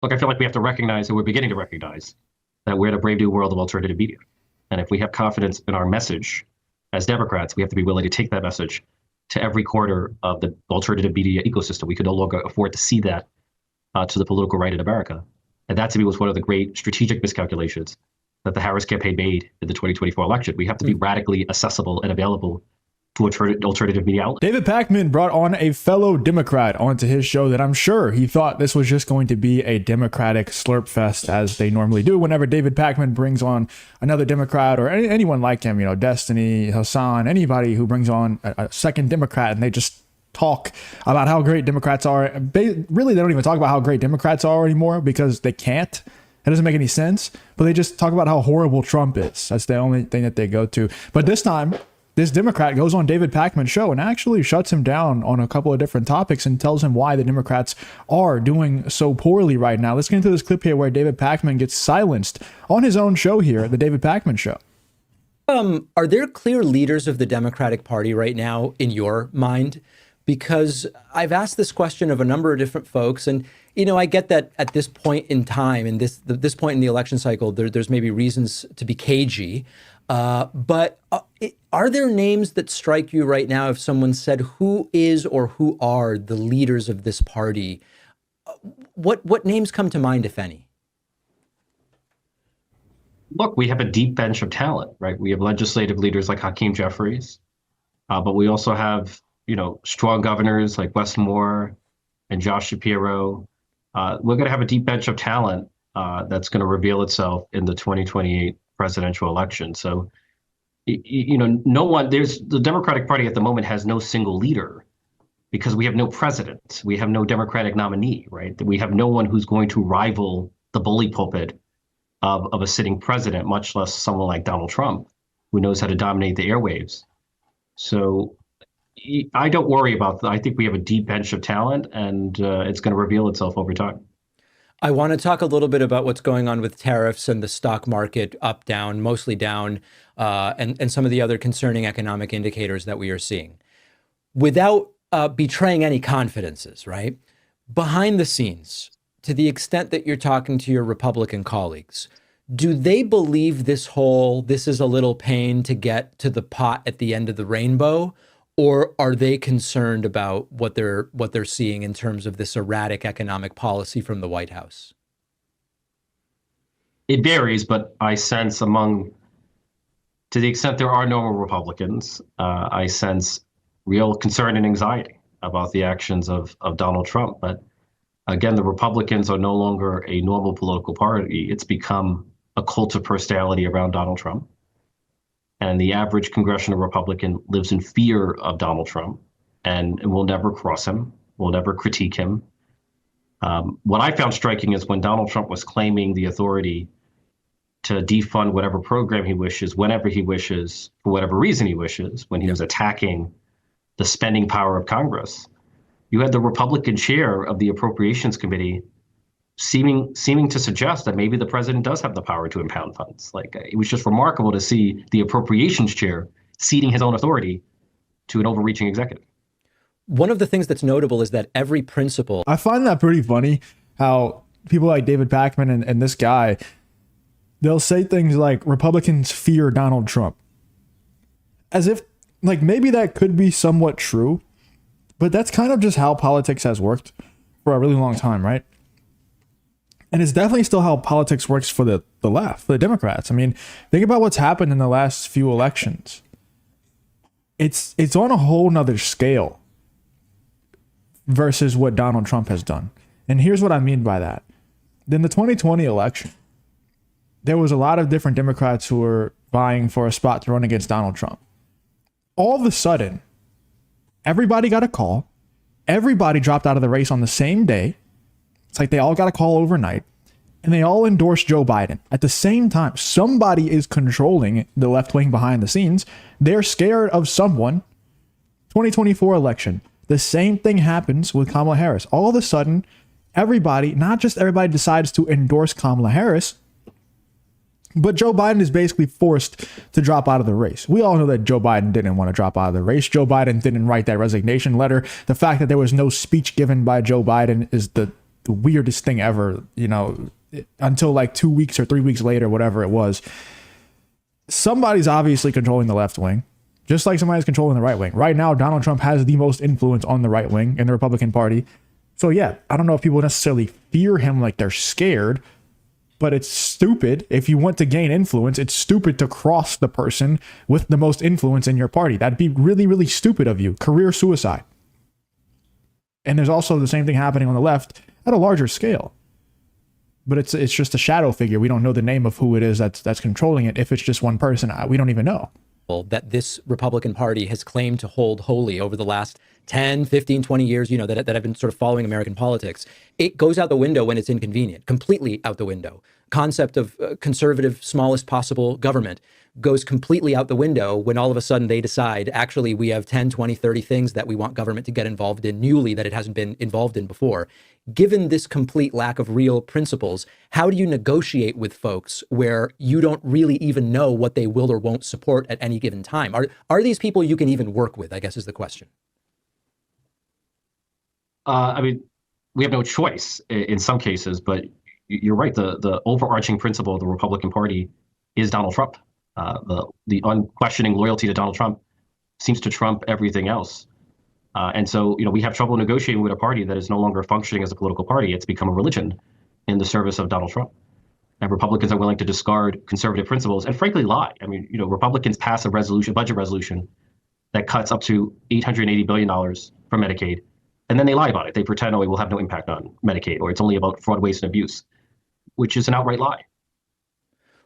Look, I feel like we have to recognize, and we're beginning to recognize, that we're in a brave new world of alternative media. And if we have confidence in our message as Democrats, we have to be willing to take that message to every corner of the alternative media ecosystem. We could no longer afford to see that to the political right in America. And that to me was one of the great strategic miscalculations that the Harris campaign made in the 2024 election. We have to be radically accessible and available to alternative media outlets. David Pakman brought on a fellow Democrat onto his show that I'm sure he thought this was just going to be a Democratic slurp fest, as they normally do whenever David Pakman brings on another Democrat or anyone like him, you know, Destiny, Hassan, anybody who brings on a second Democrat, and they just talk about how great Democrats are. Really, they don't even talk about how great Democrats are anymore because they can't. It doesn't make any sense, but they just talk about how horrible Trump is. That's the only thing that they go to. But this time, this Democrat goes on David Pakman's show and actually shuts him down on a couple of different topics and tells him why the Democrats are doing so poorly right now. Let's get into this clip here where David Pakman gets silenced on his own show here, the David Pakman Show. Are there clear leaders of the Democratic Party right now in your mind? Because I've asked this question of a number of different folks, and you know, I get that at this point in time, in this point in the election cycle, there's maybe reasons to be cagey. But are there names that strike you right now if someone said who is or who are the leaders of this party? What names come to mind, if any? Look, we have a deep bench of talent, right? We have legislative leaders like Hakeem Jeffries, but we also have, you know, strong governors like Wes Moore and Josh Shapiro. We're going to have a deep bench of talent that's going to reveal itself in the 2028 presidential election. So, you know, the Democratic Party at the moment has no single leader because we have no president. We have no Democratic nominee, right? We have no one who's going to rival the bully pulpit of a sitting president, much less someone like Donald Trump, who knows how to dominate the airwaves. So I don't worry about that. I think we have a deep bench of talent, and it's going to reveal itself over time. I want to talk a little bit about what's going on with tariffs and the stock market up, down, mostly down, and some of the other concerning economic indicators that we are seeing. Without betraying any confidences, right? Behind the scenes, to the extent that you're talking to your Republican colleagues, do they believe this is a little pain to get to the pot at the end of the rainbow? Or are they concerned about what they're seeing in terms of this erratic economic policy from the White House? It varies, but I sense to the extent there are normal Republicans, I sense real concern and anxiety about the actions of Donald Trump. But again, the Republicans are no longer a normal political party. It's become a cult of personality around Donald Trump. And the average congressional Republican lives in fear of Donald Trump and will never cross him, will never critique him. What I found striking is when Donald Trump was claiming the authority to defund whatever program he wishes, whenever he wishes, for whatever reason he wishes, when he was attacking the spending power of Congress, you had the Republican chair of the Appropriations Committee seeming to suggest that maybe the president does have the power to impound funds. Like, it was just remarkable to see the appropriations chair ceding his own authority to an overreaching executive. One of the things that's notable is that every principle. I find that pretty funny how people like David Pakman and this guy, they'll say things like Republicans fear Donald Trump. As if, like, maybe that could be somewhat true, but that's kind of just how politics has worked for a really long time, right? And it's definitely still how politics works for the left, for the Democrats. I mean, think about what's happened in the last few elections. It's on a whole nother scale versus what Donald Trump has done. And here's what I mean by that. In the 2020 election, there was a lot of different Democrats who were vying for a spot to run against Donald Trump. All of a sudden, everybody got a call. Everybody dropped out of the race on the same day. It's like they all got a call overnight, and they all endorsed Joe Biden. At the same time, somebody is controlling the left wing behind the scenes. They're scared of someone. 2024 election, the same thing happens with Kamala Harris. All of a sudden, everybody, not just everybody, decides to endorse Kamala Harris, but Joe Biden is basically forced to drop out of the race. We all know that Joe Biden didn't want to drop out of the race. Joe Biden didn't write that resignation letter. The fact that there was no speech given by Joe Biden is the weirdest thing ever, until like 2 weeks or 3 weeks later, whatever it was. Somebody's obviously controlling the left wing, just like somebody's controlling the right wing. Right now, Donald Trump has the most influence on the right wing in the Republican Party. So yeah, I don't know if people necessarily fear him like they're scared, but it's stupid. If you want to gain influence, it's stupid to cross the person with the most influence in your party. That'd be really, really stupid of you. Career suicide. And there's also the same thing happening on the left at a larger scale. But it's just a shadow figure. We don't know the name of who it is that's controlling it. If it's just one person, we don't even know. That this Republican Party has claimed to hold holy over the last 10, 15, 20 years, that I've been sort of following American politics. It goes out the window when it's inconvenient, completely out the window. Concept of conservative, smallest possible government goes completely out the window when all of a sudden they decide, actually, we have 10, 20, 30 things that we want government to get involved in newly that it hasn't been involved in before. Given this complete lack of real principles, how do you negotiate with folks where you don't really even know what they will or won't support at any given time? Are these people you can even work with, I guess is the question. We have no choice in some cases, but you're right. The overarching principle of the Republican Party is Donald Trump. The unquestioning loyalty to Donald Trump seems to trump everything else. And so, we have trouble negotiating with a party that is no longer functioning as a political party. It's become a religion in the service of Donald Trump. And Republicans are willing to discard conservative principles and frankly lie. Republicans pass a budget resolution that cuts up to $880 billion from Medicaid. And then they lie about it. They pretend, it will have no impact on Medicaid, or it's only about fraud, waste, and abuse, which is an outright lie.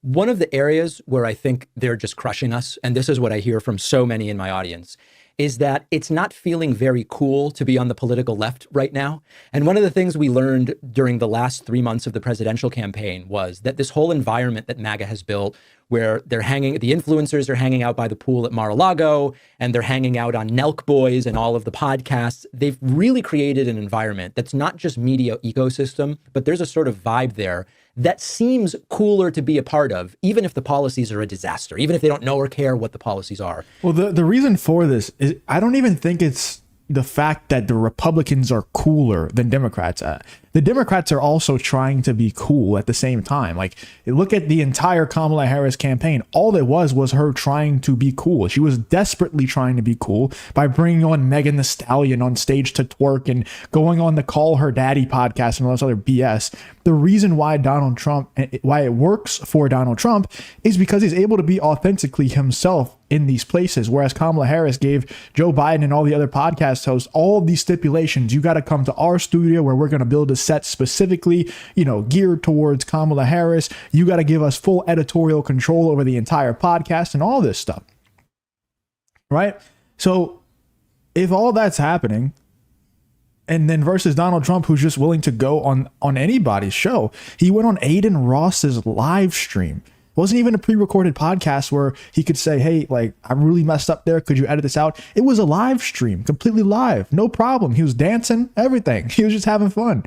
One of the areas where I think they're just crushing us, and this is what I hear from so many in my audience, is that it's not feeling very cool to be on the political left right now. And one of the things we learned during the last 3 months of the presidential campaign was that this whole environment that MAGA has built, where the influencers are hanging out by the pool at Mar-a-Lago, and they're hanging out on Nelk Boys and all of the podcasts, they've really created an environment that's not just media ecosystem, but there's a sort of vibe there that seems cooler to be a part of, even if the policies are a disaster, even if they don't know or care what the policies are. Well, the reason for this is I don't even think it's the fact that the Republicans are cooler than Democrats. The Democrats are also trying to be cool at the same time. Like, look at the entire Kamala Harris campaign. All it was her trying to be cool. She was desperately trying to be cool by bringing on Megan Thee Stallion on stage to twerk and going on the Call Her Daddy podcast and all this other BS. The reason why why it works for Donald Trump is because he's able to be authentically himself in these places. Whereas Kamala Harris gave Joe Biden and all the other podcast hosts all these stipulations. You got to come to our studio where we're going to build a set specifically, geared towards Kamala Harris. You got to give us full editorial control over the entire podcast and all this stuff. Right? So if all that's happening, and then versus Donald Trump, who's just willing to go on anybody's show. He went on Aiden Ross's live stream. It wasn't even a pre-recorded podcast where he could say, hey, I really messed up there. Could you edit this out? It was a live stream, completely live. No problem. He was dancing, everything. He was just having fun.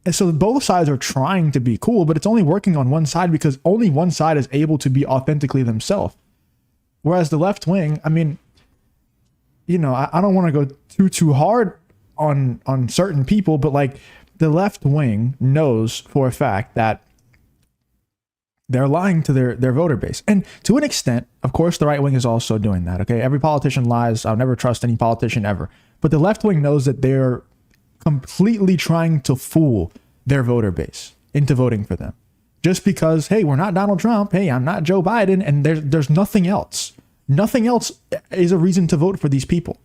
And so both sides are trying to be cool, but it's only working on one side because only one side is able to be authentically themselves. Whereas the left wing, I don't want to go too hard on certain people, but the left wing knows for a fact that they're lying to their voter base. And to an extent, of course, the right wing is also doing that. Okay. Every politician lies. I'll never trust any politician ever. But the left wing knows that they're completely trying to fool their voter base into voting for them. Just because, hey, we're not Donald Trump. Hey, I'm not Joe Biden. And there's nothing else. Nothing else is a reason to vote for these people.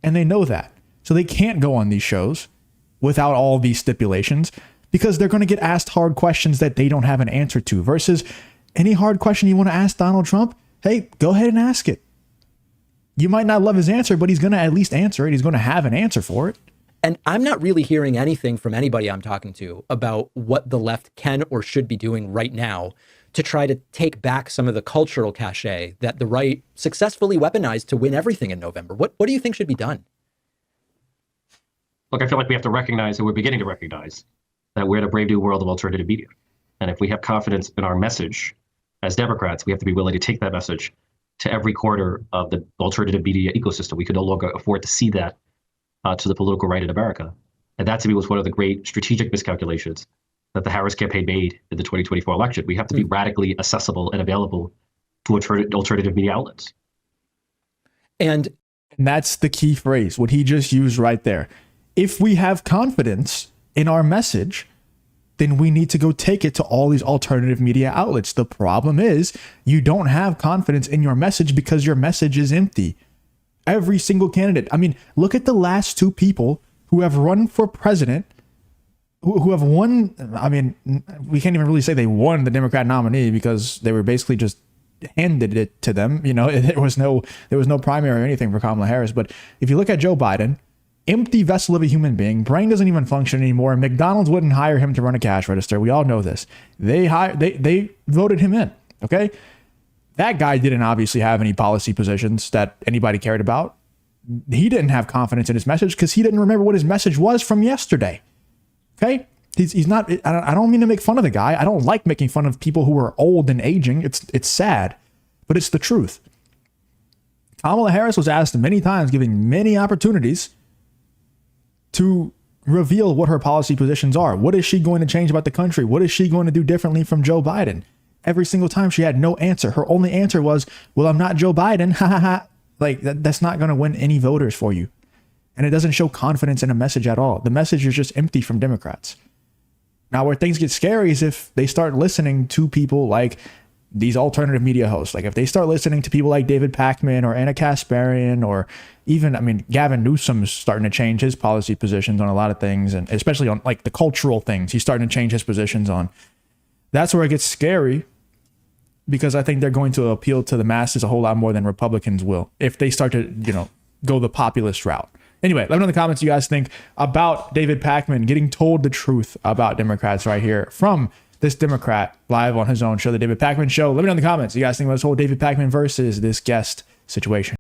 And they know that. So they can't go on these shows without all these stipulations because they're going to get asked hard questions that they don't have an answer to, versus any hard question you want to ask Donald Trump. Hey, go ahead and ask it. You might not love his answer, but he's going to at least answer it. He's going to have an answer for it. And I'm not really hearing anything from anybody I'm talking to about what the left can or should be doing right now to try to take back some of the cultural cachet that the right successfully weaponized to win everything in November. What do you think should be done? Look, I feel like we have to recognize, and we're beginning to recognize, that we're in a brave new world of alternative media. And if we have confidence in our message as Democrats, we have to be willing to take that message to every quarter of the alternative media ecosystem. We could no longer afford to see that to the political right in America. And that to me was one of the great strategic miscalculations that the Harris campaign made in the 2024 election. We have to be radically accessible and available to alternative media outlets. And that's the key phrase, what he just used right there. If we have confidence in our message, then we need to go take it to all these alternative media outlets. The problem is you don't have confidence in your message because your message is empty. Every single candidate. I mean, look at the last two people who have run for president, who have won. I mean, we can't even really say they won the Democrat nominee because they were basically just handed it to them. You know, there was no primary or anything for Kamala Harris. But if you look at Joe Biden, empty vessel of a human being, brain doesn't even function anymore. McDonald's wouldn't hire him to run a cash register. We all know this. They voted him in. Okay. That guy didn't obviously have any policy positions that anybody cared about. He didn't have confidence in his message because he didn't remember what his message was from yesterday. Okay. He's not, I don't mean to make fun of the guy. I don't like making fun of people who are old and aging. It's sad, but it's the truth. Kamala Harris was asked many times, giving many opportunities to reveal what her policy positions are. What is she going to change about the country? What is she going to do differently from Joe Biden? Every single time she had no answer. Her only answer was, well, I'm not Joe Biden. Ha ha ha. Like that's not going to win any voters for you. And it doesn't show confidence in a message at all. The message is just empty from Democrats. Now, where things get scary is if they start listening to people like these alternative media hosts. Like if they start listening to people like David Pakman or Anna Kasparian, or even, I mean, Gavin Newsom's starting to change his policy positions on a lot of things, and especially on like the cultural things. He's starting to change his positions on. That's where it gets scary, because I think they're going to appeal to the masses a whole lot more than Republicans will if they start to, go the populist route. Anyway, let me know in the comments what you guys think about David Pakman getting told the truth about Democrats right here from this Democrat live on his own show, The David Pakman Show. Let me know in the comments what you guys think about this whole David Pakman versus this guest situation.